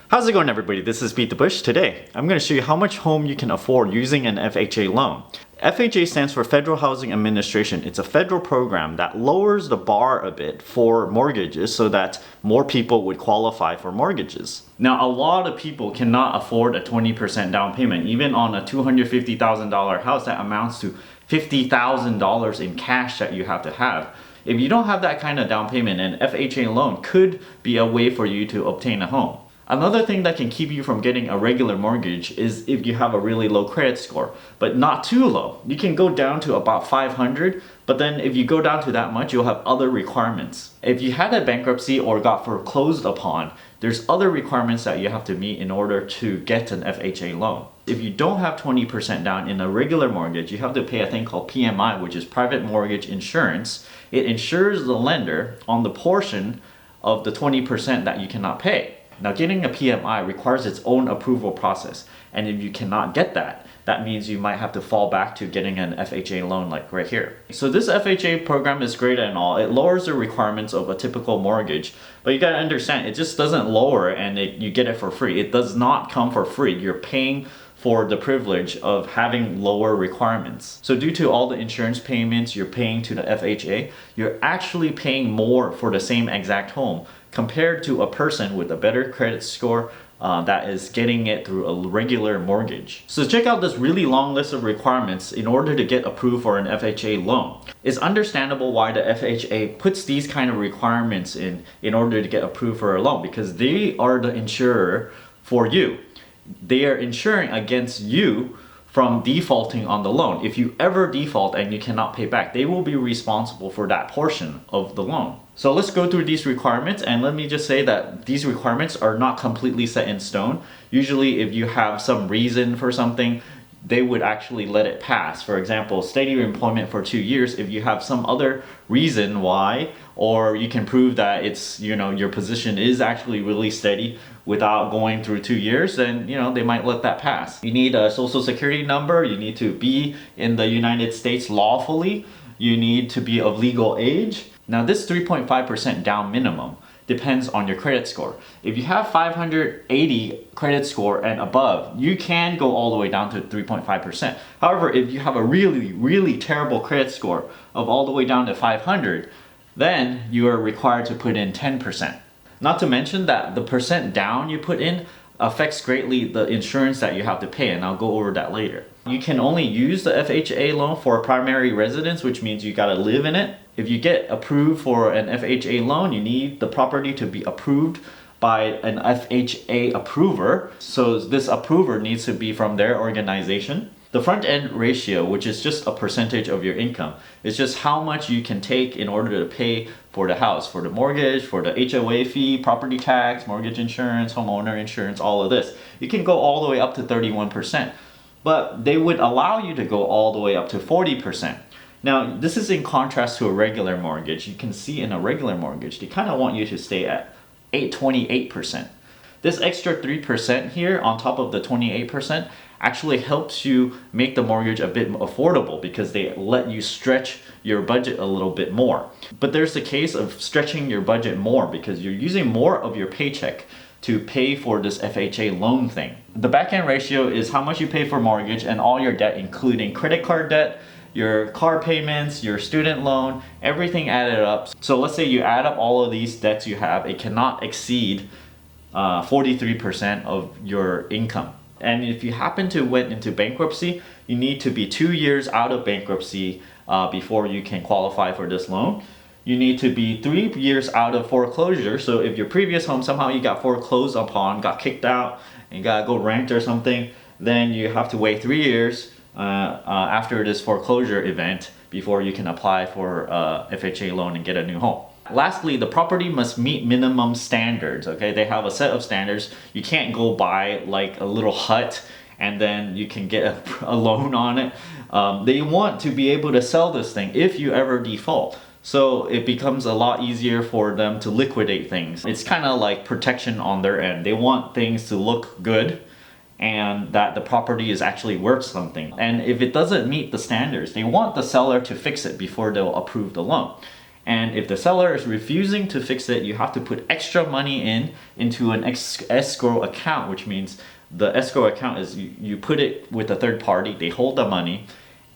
How's it going, everybody? This is BeatTheBush. Today, I'm going to show you how much home you can afford using an FHA loan. FHA stands for Federal Housing Administration. It's a federal program that lowers the bar a bit for mortgages so that more people would qualify for mortgages. Now, a lot of people cannot afford a 20% down payment. Even on a $250,000 house, that amounts to $50,000 in cash that you have to have. If you don't have that kind of down payment, an FHA loan could be a way for you to obtain a home. Another thing that can keep you from getting a regular mortgage is if you have a really low credit score, but not too low. You can go down to about 500, but then if you go down to that much, you'll have other requirements. If you had a bankruptcy or got foreclosed upon, there's other requirements that you have to meet in order to get an FHA loan. If you don't have 20% down in a regular mortgage, you have to pay a thing called PMI, which is private mortgage insurance. It insures the lender on the portion of the 20% that you cannot pay. Now, getting a PMI requires its own approval process, and if you cannot get that, that means you might have to fall back to getting an FHA loan like right here. So this FHA program is great and all. It lowers the requirements of a typical mortgage, but you gotta understand, it just doesn't lower and you get it for free. It does not come for free. You're paying for the privilege of having lower requirements. So due to all the insurance payments you're paying to the FHA, you're actually paying more for the same exact home compared to a person with a better credit score that is getting it through a regular mortgage. So check out this really long list of requirements in order to get approved for an FHA loan. It's understandable why the FHA puts these kind of requirements in order to get approved for a loan, because they are the insurer for you. They are insuring against you from defaulting on the loan. If you ever default and you cannot pay back, they will be responsible for that portion of the loan. So let's go through these requirements, and let me just say that these requirements are not completely set in stone. Usually if you have some reason for something, they would actually let it pass. For example, steady employment for 2 years. If you have some other reason why, or you can prove that it's, your position is actually really steady without going through 2 years, then they might let that pass. You need a social security number. You need to be in the United States lawfully. You need to be of legal age. Now, this 3.5% down minimum depends on your credit score. If you have 580 credit score and above, you can go all the way down to 3.5%. However, if you have a really, really terrible credit score of all the way down to 500, then you are required to put in 10%. Not to mention that the percent down you put in affects greatly the insurance that you have to pay, and I'll go over that later. You can only use the FHA loan for a primary residence, which means you gotta live in it. If you get approved for an FHA loan, you need the property to be approved by an FHA approver. So this approver needs to be from their organization. The front end ratio, which is just a percentage of your income, is just how much you can take in order to pay for the house, for the mortgage, for the HOA fee, property tax, mortgage insurance, homeowner insurance, all of this. You can go all the way up to 31%, but they would allow you to go all the way up to 40%. Now, this is in contrast to a regular mortgage. You can see in a regular mortgage, they kind of want you to stay at 28%. This extra 3% here on top of the 28% actually helps you make the mortgage a bit affordable because they let you stretch your budget a little bit more. But there's the case of stretching your budget more because you're using more of your paycheck to pay for this FHA loan thing. The back-end ratio is how much you pay for mortgage and all your debt, including credit card debt, your car payments, your student loan, everything added up. So let's say you add up all of these debts you have, it cannot exceed 43% of your income. And if you happen to went into bankruptcy, you need to be 2 years out of bankruptcy before you can qualify for this loan. You need to be 3 years out of foreclosure. So if your previous home, somehow you got foreclosed upon, got kicked out, and got to go rent or something, then you have to wait 3 years after this foreclosure event before you can apply for a FHA loan and get a new home. Lastly, the property must meet minimum standards, okay? They have a set of standards. You can't go buy like a little hut and then you can get a loan on it. They want to be able to sell this thing if you ever default. So it becomes a lot easier for them to liquidate things. It's kind of like protection on their end. They want things to look good and that the property is actually worth something. And if it doesn't meet the standards, they want the seller to fix it before they'll approve the loan. And if the seller is refusing to fix it, you have to put extra money into an escrow account, which means the escrow account is you put it with a third party, they hold the money,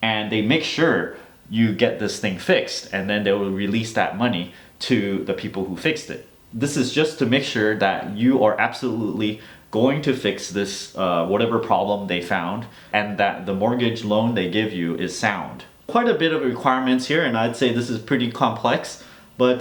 and they make sure you get this thing fixed, and then they will release that money to the people who fixed it. This is just to make sure that you are absolutely going to fix this whatever problem they found, and that the mortgage loan they give you is sound. Quite a bit of requirements here, and I'd say this is pretty complex, but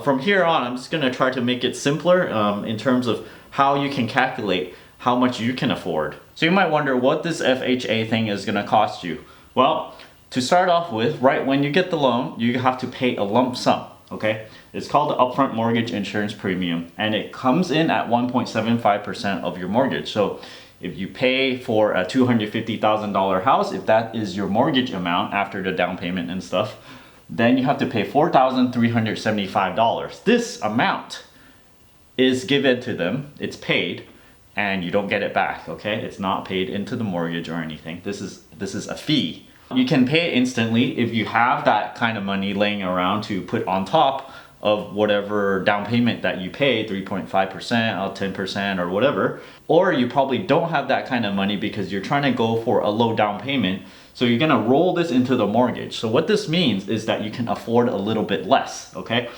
from here on I'm just going to try to make it simpler in terms of how you can calculate how much you can afford. So you might wonder what this FHA thing is going to cost you. Well, to start off with, right when you get the loan, you have to pay a lump sum, okay? It's called the Upfront Mortgage Insurance Premium, and it comes in at 1.75% of your mortgage. So if you pay for a $250,000 house, if that is your mortgage amount after the down payment and stuff, then you have to pay $4,375. This amount is given to them, it's paid, and you don't get it back, okay? It's not paid into the mortgage or anything. This is a fee. You can pay it instantly if you have that kind of money laying around to put on top of whatever down payment that you pay, 3.5% or 10% or whatever. Or you probably don't have that kind of money because you're trying to go for a low down payment. So you're gonna roll this into the mortgage. So what this means is that you can afford a little bit less, okay?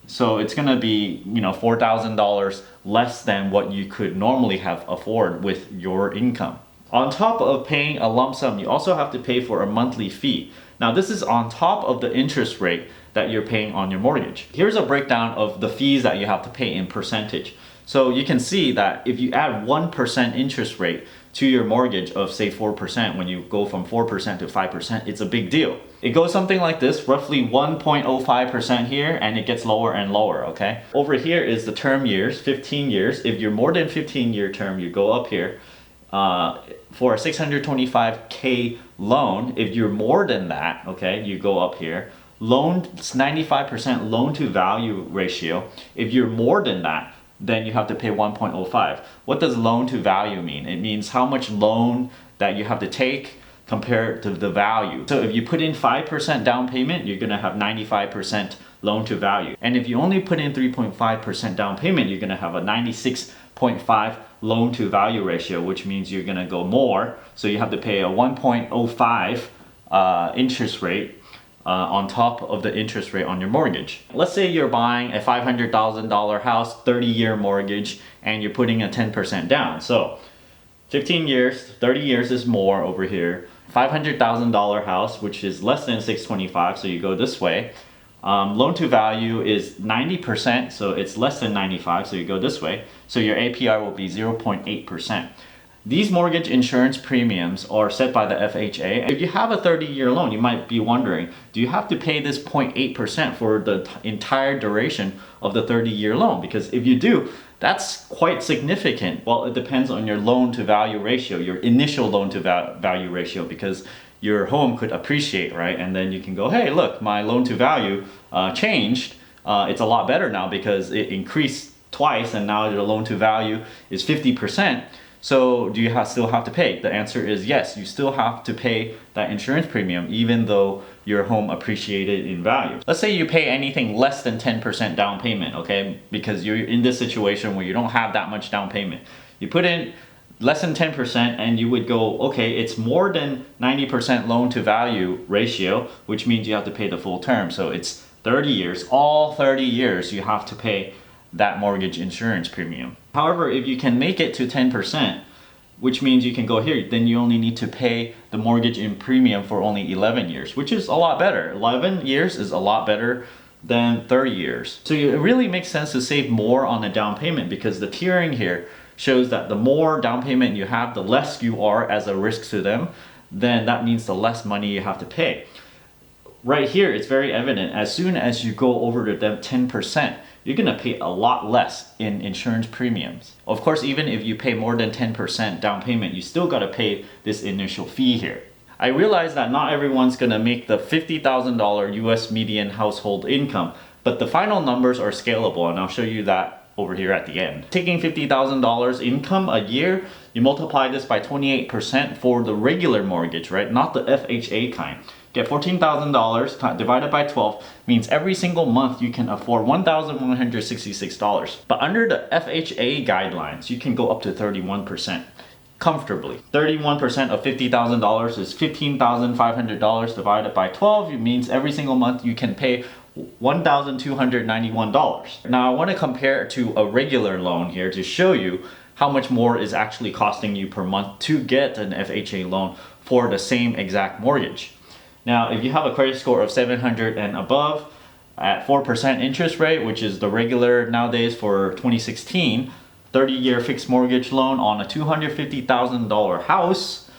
So it's gonna be, $4,000 less than what you could normally have afford with your income. On top of paying a lump sum, you also have to pay for a monthly fee. Now this is on top of the interest rate that you're paying on your mortgage. Here's a breakdown of the fees that you have to pay in percentage. So you can see that if you add 1% interest rate to your mortgage of say 4%, when you go from 4% to 5%, it's a big deal. It goes something like this, roughly 1.05% here, and it gets lower and lower, okay? Over here is the term years, 15 years. If you're more than 15-year term, you go up here. For a 625K loan, if you're more than that, okay, you go up here. Loan, 95% loan to value ratio. If you're more than that, then you have to pay 1.05. What does loan to value mean? It means how much loan that you have to take compared to the value. So if you put in 5% down payment, you're gonna have 95% loan to value. And if you only put in 3.5% down payment, you're gonna have a 96.5 loan to value ratio, which means you're gonna go more. So you have to pay a 1.05 interest rate on top of the interest rate on your mortgage. Let's say you're buying a $500,000 house, 30-year mortgage, and you're putting a 10% down. So 15 years, 30 years is more over here. $500,000 house, which is less than 625, so you go this way. Loan to value is 90%, so it's less than 95, so you go this way. So your APR will be 0.8%. These mortgage insurance premiums are set by the FHA. If you have a 30-year loan, you might be wondering, do you have to pay this 0.8% for the entire duration of the 30-year loan? Because if you do, that's quite significant. Well, it depends on your loan to value ratio, your initial loan to value ratio, because your home could appreciate, right? And then you can go, hey, look, my loan to value changed. It's a lot better now because it increased twice, and now your loan to value is 50%. So do you still have to pay? The answer is yes, you still have to pay that insurance premium even though your home appreciated in value. Let's say you pay anything less than 10% down payment, okay? Because you're in this situation where you don't have that much down payment. You put in less than 10% and you would go, okay, it's more than 90% loan to value ratio, which means you have to pay the full term. So it's 30 years, all 30 years you have to pay that mortgage insurance premium. However, if you can make it to 10%, which means you can go here, then you only need to pay the mortgage in premium for only 11 years, which is a lot better. 11 years is a lot better than 30 years. So it really makes sense to save more on the down payment because the tiering here shows that the more down payment you have, the less you are as a risk to them, then that means the less money you have to pay. Right here, it's very evident. As soon as you go over to the 10%, you're gonna pay a lot less in insurance premiums. Of course, even if you pay more than 10% down payment, you still gotta pay this initial fee here. I realize that not everyone's gonna make the $50,000 US median household income, but the final numbers are scalable, and I'll show you that over here at the end. Taking $50,000 income a year, you multiply this by 28% for the regular mortgage, right? Not the FHA kind. get $14,000 divided by 12 means every single month you can afford $1,166. But under the FHA guidelines, you can go up to 31%. Comfortably. 31% of $50,000 is $15,500 divided by 12. It means every single month you can pay $1,291. Now I want to compare it to a regular loan here to show you how much more is actually costing you per month to get an FHA loan for the same exact mortgage. Now if you have a credit score of 700 and above at 4% interest rate, which is the regular nowadays for 2016, 30-year fixed mortgage loan on a $250,000 house,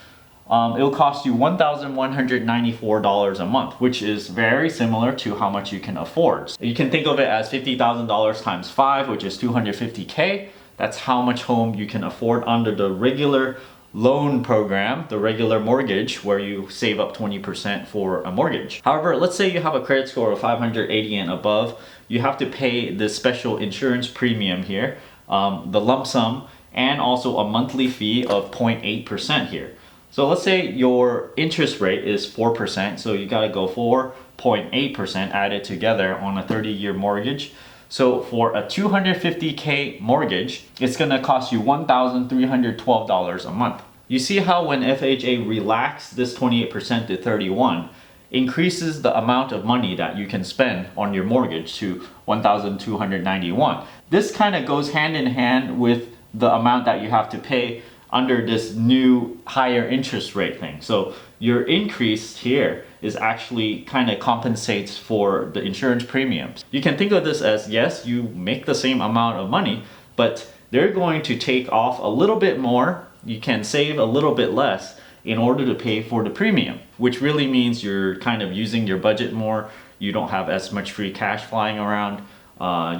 it'll cost you $1,194 a month, which is very similar to how much you can afford. You can think of it as $50,000 times 5, which is $250K. That's how much home you can afford under the regular loan program, the regular mortgage, where you save up 20% for a mortgage. However, let's say you have a credit score of 580 and above, you have to pay this special insurance premium here, the lump sum, and also a monthly fee of 0.8% here. So let's say your interest rate is 4%, so you gotta go 4.8% added together on a 30-year mortgage. So for a $250K mortgage, it's gonna cost you $1,312 a month. You see how when FHA relaxed this 28% to 31, increases the amount of money that you can spend on your mortgage to $1,291. This kind of goes hand in hand with the amount that you have to pay under this new higher interest rate thing. So your increase here is actually kind of compensates for the insurance premiums. You can think of this as, yes, you make the same amount of money, but they're going to take off a little bit more. You can save a little bit less in order to pay for the premium, which really means you're kind of using your budget more. You don't have as much free cash flying around.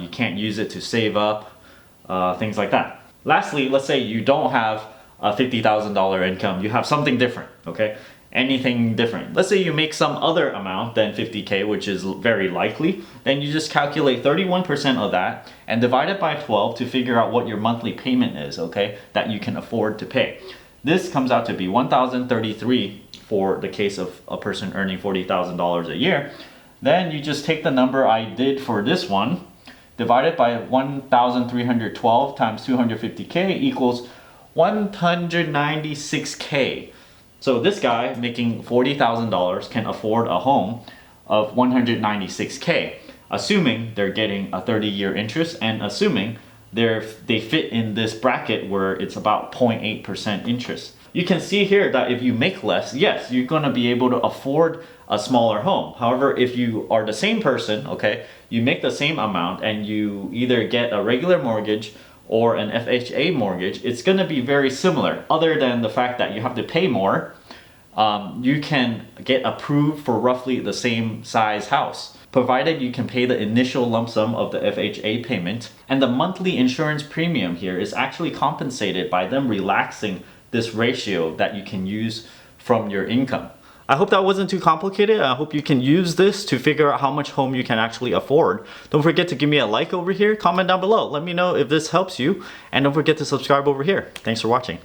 You can't use it to save up, things like that. Lastly, let's say you don't have a $50,000 income. You have something different, okay? Anything different. Let's say you make some other amount than 50K, which is very likely. Then you just calculate 31% of that and divide it by 12 to figure out what your monthly payment is, okay? That you can afford to pay. This comes out to be $1,033 for the case of a person earning $40,000 a year. Then you just take the number I did for this one, divide it by 1,312 times 250K equals 196K. So this guy making $40,000 can afford a home of 196K, assuming they're getting a 30-year interest and assuming they fit in this bracket where it's about 0.8% interest. You can see here that if you make less, yes, you're gonna be able to afford a smaller home. However, if you are the same person, okay, you make the same amount and you either get a regular mortgage or an FHA mortgage, it's gonna be very similar. Other than the fact that you have to pay more, you can get approved for roughly the same size house, provided you can pay the initial lump sum of the FHA payment. And the monthly insurance premium here is actually compensated by them relaxing this ratio that you can use from your income. I hope that wasn't too complicated. I hope you can use this to figure out how much home you can actually afford. Don't forget to give me a like over here, comment down below. Let me know if this helps you, and don't forget to subscribe over here. Thanks for watching.